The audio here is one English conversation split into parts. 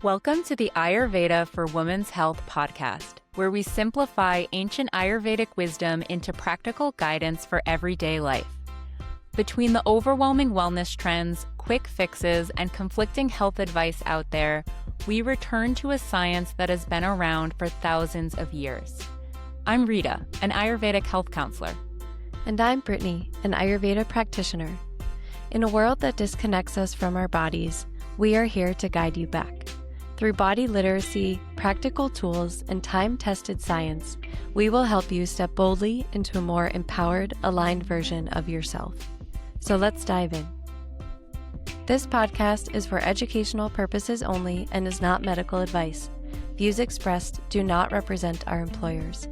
Welcome to the Ayurveda for Women's Health podcast, where we simplify ancient Ayurvedic wisdom into practical guidance for everyday life. Between the overwhelming wellness trends, quick fixes, and conflicting health advice out there, we return to a science that has been around for thousands of years. I'm Rita, an Ayurvedic health counselor. And I'm Brittni, an Ayurveda practitioner. In a world that disconnects us from our bodies, we are here to guide you back. Through body literacy, practical tools, and time-tested science, we will help you step boldly into a more empowered, aligned version of yourself. So let's dive in. This podcast is for educational purposes only and is not medical advice. Views expressed do not represent our employers.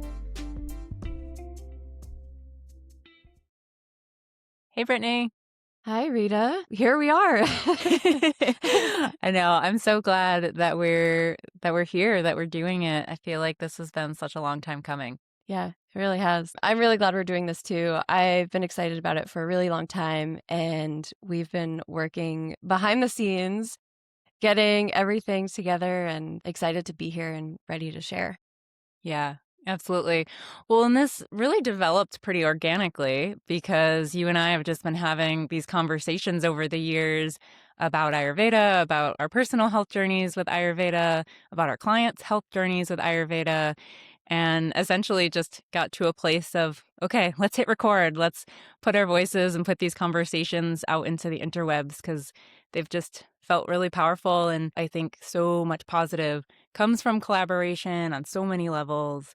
Hey, Brittni. Hi, Rita. Here we are. I know. I'm so glad that we're here, that we're doing it. I feel like this has been such a long time coming. Yeah, it really has. I'm really glad we're doing this too. I've been excited about it for a really long time, and we've been working behind the scenes, getting everything together, and excited to be here and ready to share. Yeah, absolutely. Well, and this really developed pretty organically because you and I have just been having these conversations over the years about Ayurveda, about our personal health journeys with Ayurveda, about our clients' health journeys with Ayurveda, and essentially just got to a place of, okay, let's hit record. Let's put our voices and put these conversations out into the interwebs because they've just felt really powerful. And I think so much positive comes from collaboration on so many levels.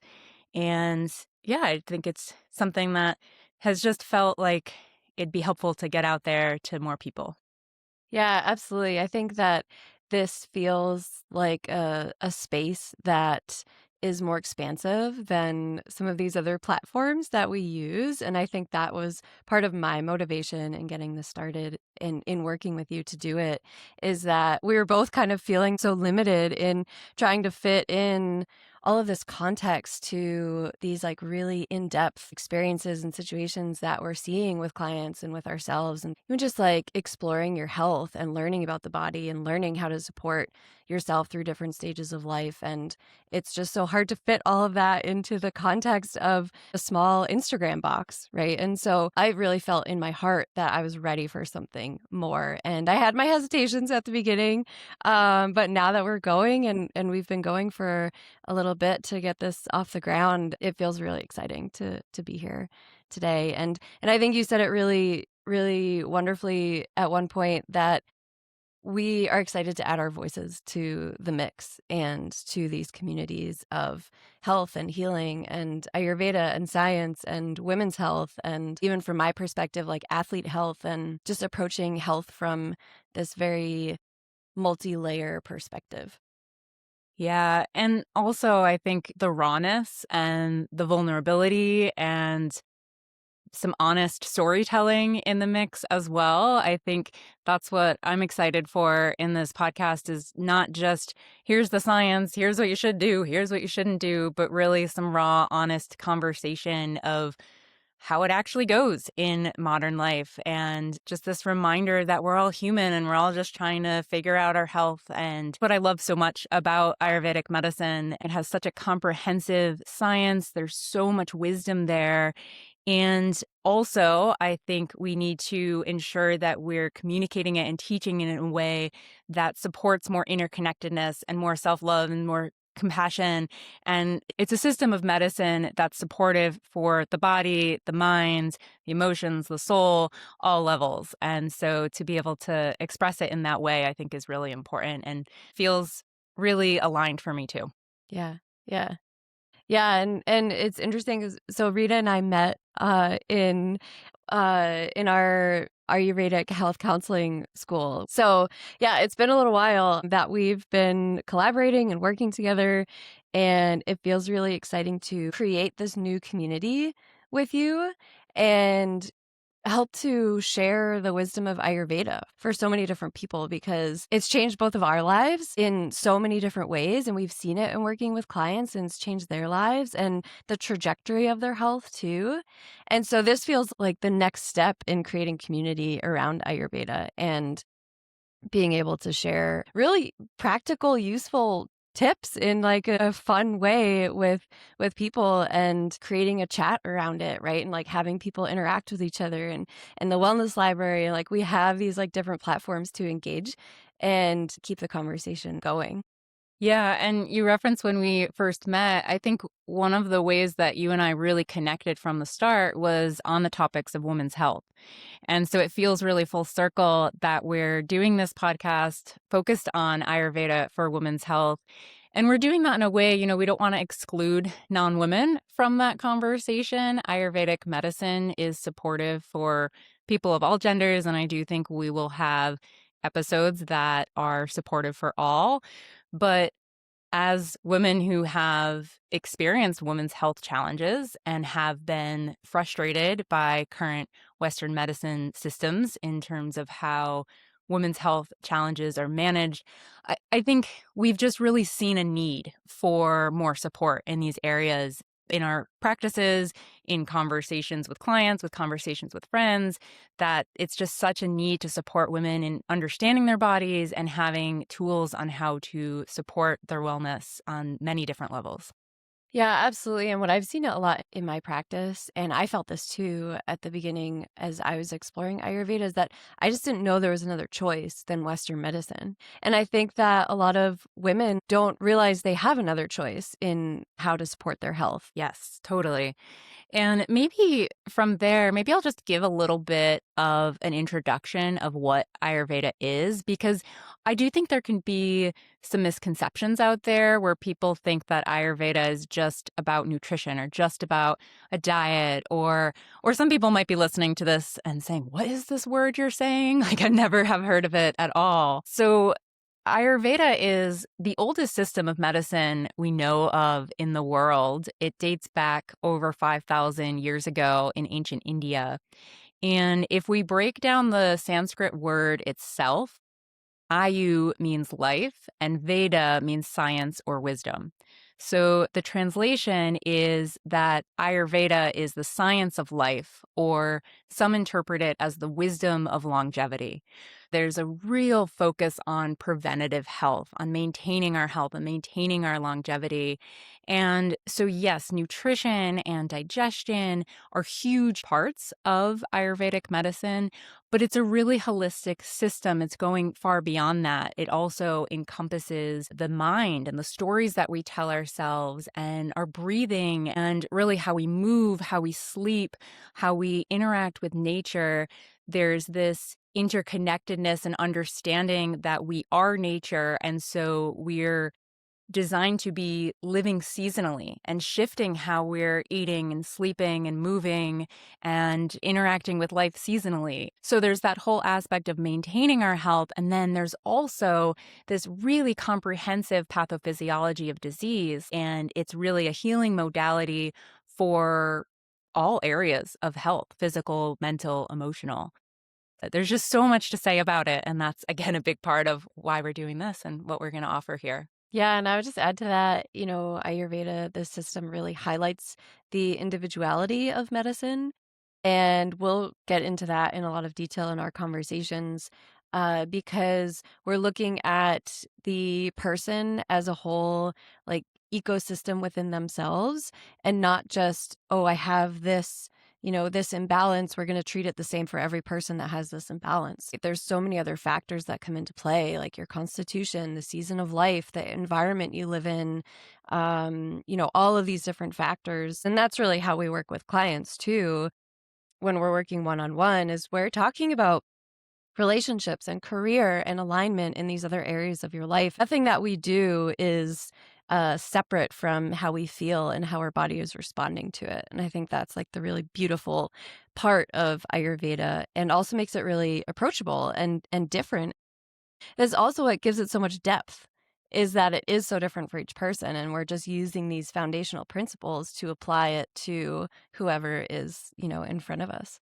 And yeah, I think it's something that has just felt like it'd be helpful to get out there to more people. Yeah, absolutely. I think that this feels like a space that is more expansive than some of these other platforms that we use. And I think that was part of my motivation in getting this started in working with you to do it, is that we were both kind of feeling so limited in trying to fit in all of this context to these like really in-depth experiences and situations that we're seeing with clients and with ourselves, and even just like exploring your health and learning about the body and learning how to support yourself through different stages of life. And it's just so hard to fit all of that into the context of a small Instagram box, right? And so I really felt in my heart that I was ready for something more. And I had my hesitations at the beginning, but now that we're going and we've been going for a little bit to get this off the ground, it feels really exciting to be here today. And I think you said it really, really wonderfully at one point that we are excited to add our voices to the mix and to these communities of health and healing and Ayurveda and science and women's health. And even from my perspective, like athlete health and just approaching health from this very multi-layer perspective. Yeah. And also, I think the rawness and the vulnerability and some honest storytelling in the mix as well. I think that's what I'm excited for in this podcast, is not just here's the science, here's what you should do, here's what you shouldn't do, but really some raw, honest conversation of how it actually goes in modern life. And just this reminder that we're all human and we're all just trying to figure out our health. And what I love so much about Ayurvedic medicine, it has such a comprehensive science. There's so much wisdom there. And also, I think we need to ensure that we're communicating it and teaching it in a way that supports more interconnectedness and more self-love and more compassion. And it's a system of medicine that's supportive for the body, the mind, the emotions, the soul, all levels. And so to be able to express it in that way, I think is really important and feels really aligned for me too. Yeah. Yeah. Yeah, and it's interesting 'cause so Rita and I met in our Ayurvedic health counseling school. So yeah, it's been a little while that we've been collaborating and working together, and it feels really exciting to create this new community with you and help to share the wisdom of Ayurveda for so many different people, because it's changed both of our lives in so many different ways. And we've seen it in working with clients, and it's changed their lives and the trajectory of their health too. And so this feels like the next step in creating community around Ayurveda. And being able to share really practical, useful tips in like a fun way with people and creating a chat around it, right? And like having people interact with each other and the wellness library, like we have these like different platforms to engage and keep the conversation going. Yeah, and you referenced when we first met. I think one of the ways that you and I really connected from the start was on the topics of women's health. And so it feels really full circle that we're doing this podcast focused on Ayurveda for women's health. And we're doing that in a way, we don't want to exclude non women from that conversation. Ayurvedic medicine is supportive for people of all genders. And I do think we will have episodes that are supportive for all. But as women who have experienced women's health challenges and have been frustrated by current Western medicine systems in terms of how women's health challenges are managed, I think we've just really seen a need for more support in these areas in our practices, in conversations with clients, with conversations with friends, that it's just such a need to support women in understanding their bodies and having tools on how to support their wellness on many different levels. Yeah, absolutely. And what I've seen a lot in my practice, and I felt this too at the beginning as I was exploring Ayurveda, is that I just didn't know there was another choice than Western medicine. And I think that a lot of women don't realize they have another choice in how to support their health. Yes, totally. And maybe from there, maybe I'll just give a little bit of an introduction of what Ayurveda is, because I do think there can be some misconceptions out there where people think that Ayurveda is just about nutrition or just about a diet, or some people might be listening to this and saying, "What is this word you're saying?" Like I never have heard of it at all. So Ayurveda is the oldest system of medicine we know of in the world. It dates back over 5,000 years ago in ancient India. And if we break down the Sanskrit word itself, Ayu means life and Veda means science or wisdom. So the translation is that Ayurveda is the science of life, or some interpret it as the wisdom of longevity. There's a real focus on preventative health, on maintaining our health and maintaining our longevity. And so, yes, nutrition and digestion are huge parts of Ayurvedic medicine, but it's a really holistic system. It's going far beyond that. It also encompasses the mind and the stories that we tell ourselves and our breathing and really how we move, how we sleep, how we interact with nature. There's this interconnectedness and understanding that we are nature. And so we're designed to be living seasonally and shifting how we're eating and sleeping and moving and interacting with life seasonally. So there's that whole aspect of maintaining our health. And then there's also this really comprehensive pathophysiology of disease. And it's really a healing modality for all areas of health: physical, mental, emotional. There's just so much to say about it. And that's, again, a big part of why we're doing this and what we're going to offer here. Yeah, and I would just add to that, Ayurveda, this system really highlights the individuality of medicine. And we'll get into that in a lot of detail in our conversations because we're looking at the person as a whole, like ecosystem within themselves, and not just, oh, I have this. This imbalance, we're going to treat it the same for every person that has this imbalance. There's so many other factors that come into play, like your constitution, the season of life, the environment you live in, all of these different factors. And that's really how we work with clients too when we're working one-on-one, is we're talking about relationships and career and alignment in these other areas of your life. Nothing that we do is separate from how we feel and how our body is responding to it. And I think that's like the really beautiful part of Ayurveda, and also makes it really approachable and different. That's also what gives it so much depth, is that it is so different for each person. And we're just using these foundational principles to apply it to whoever is, in front of us.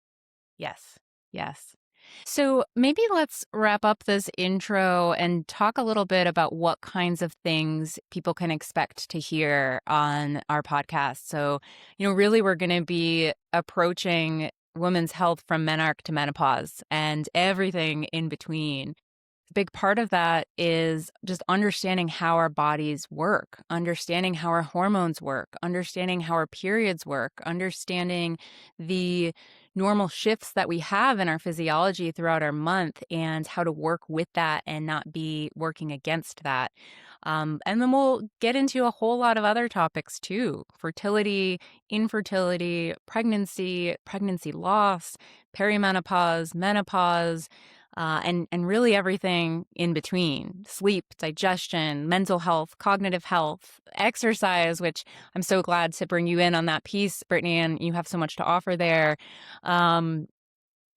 Yes. Yes. So maybe let's wrap up this intro and talk a little bit about what kinds of things people can expect to hear on our podcast. So, really we're going to be approaching women's health from menarche to menopause and everything in between. Big part of that is just understanding how our bodies work, understanding how our hormones work, understanding how our periods work, understanding the normal shifts that we have in our physiology throughout our month and how to work with that and not be working against that. And then we'll get into a whole lot of other topics too: fertility, infertility, pregnancy loss, perimenopause, menopause, and really everything in between: sleep, digestion, mental health, cognitive health, exercise, which I'm so glad to bring you in on that piece, Brittni, and you have so much to offer there. Um,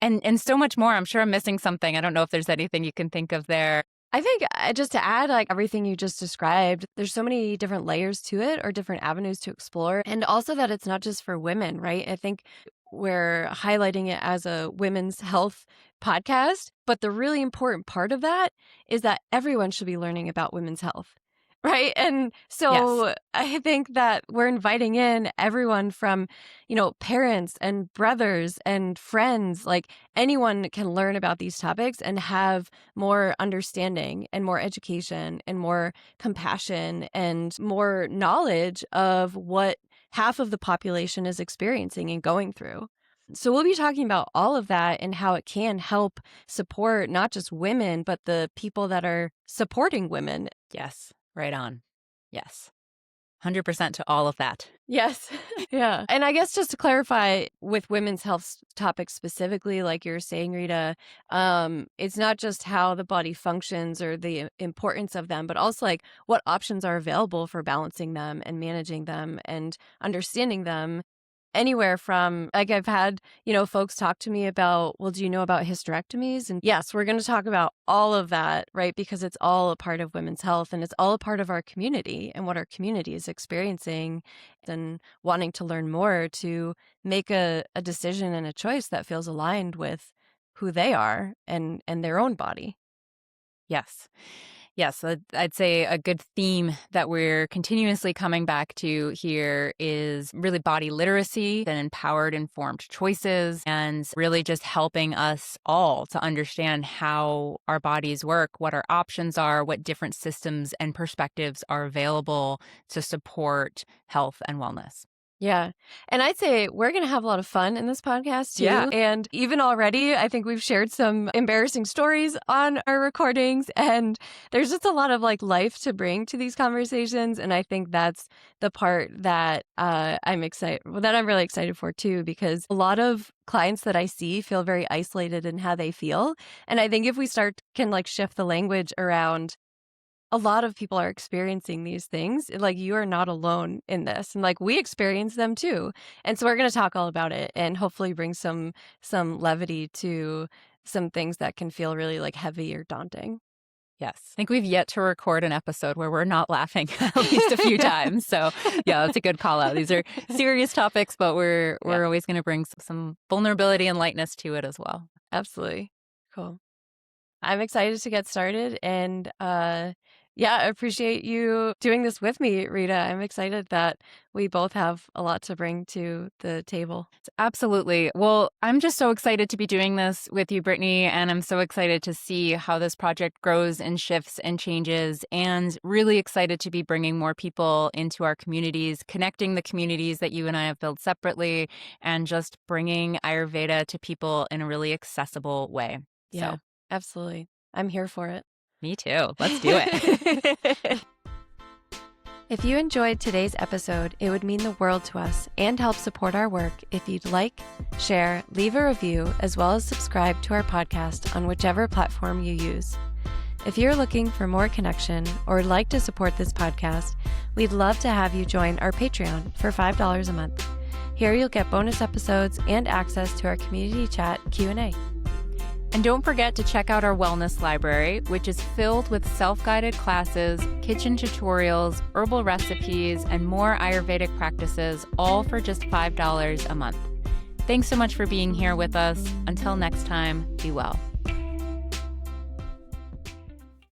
and so much more. I'm sure I'm missing something. I don't know if there's anything you can think of there. I think just to add, like everything you just described, there's so many different layers to it or different avenues to explore. And also that it's not just for women, right? I think we're highlighting it as a women's health podcast, but the really important part of that is that everyone should be learning about women's health. Right. And so Yes. I think that we're inviting in everyone from, parents and brothers and friends, like anyone can learn about these topics and have more understanding and more education and more compassion and more knowledge of what half of the population is experiencing and going through. So we'll be talking about all of that and how it can help support not just women, but the people that are supporting women. Yes. Right on. Yes. 100% to all of that. Yes. Yeah. And I guess just to clarify with women's health topics specifically, like you're saying, Rita, it's not just how the body functions or the importance of them, but also like what options are available for balancing them and managing them and understanding them. Anywhere from, like, I've had, folks talk to me about, well, do you know about hysterectomies? And yes, we're going to talk about all of that, right? Because it's all a part of women's health and it's all a part of our community and what our community is experiencing and wanting to learn more to make a decision and a choice that feels aligned with who they are and their own body. Yes. Yes, I'd say a good theme that we're continuously coming back to here is really body literacy and empowered, informed choices, and really just helping us all to understand how our bodies work, what our options are, what different systems and perspectives are available to support health and wellness. Yeah. And I'd say we're going to have a lot of fun in this podcast too. Yeah. And even already, I think we've shared some embarrassing stories on our recordings. And there's just a lot of like life to bring to these conversations. And I think that's the part that I'm really excited for too, because a lot of clients that I see feel very isolated in how they feel. And I think if we can like shift the language around, a lot of people are experiencing these things. Like, you are not alone in this. And like, we experience them too. And so we're going to talk all about it and hopefully bring some levity to some things that can feel really like heavy or daunting. Yes. I think we've yet to record an episode where we're not laughing at least a few times. So yeah, that's a good call out. These are serious topics, but we're always going to bring some vulnerability and lightness to it as well. Absolutely. Cool. I'm excited to get started. And I appreciate you doing this with me, Rita. I'm excited that we both have a lot to bring to the table. Absolutely. Well, I'm just so excited to be doing this with you, Brittni, and I'm so excited to see how this project grows and shifts and changes, and really excited to be bringing more people into our communities, connecting the communities that you and I have built separately, and just bringing Ayurveda to people in a really accessible way. Yeah, absolutely. I'm here for it. Me too. Let's do it. If you enjoyed today's episode, it would mean the world to us and help support our work if you'd like, share, leave a review, as well as subscribe to our podcast on whichever platform you use. If you're looking for more connection or would like to support this podcast, we'd love to have you join our Patreon for $5 a month. Here you'll get bonus episodes and access to our community chat Q&A. And don't forget to check out our wellness library, which is filled with self-guided classes, kitchen tutorials, herbal recipes, and more Ayurvedic practices, all for just $5 a month. Thanks so much for being here with us. Until next time, be well.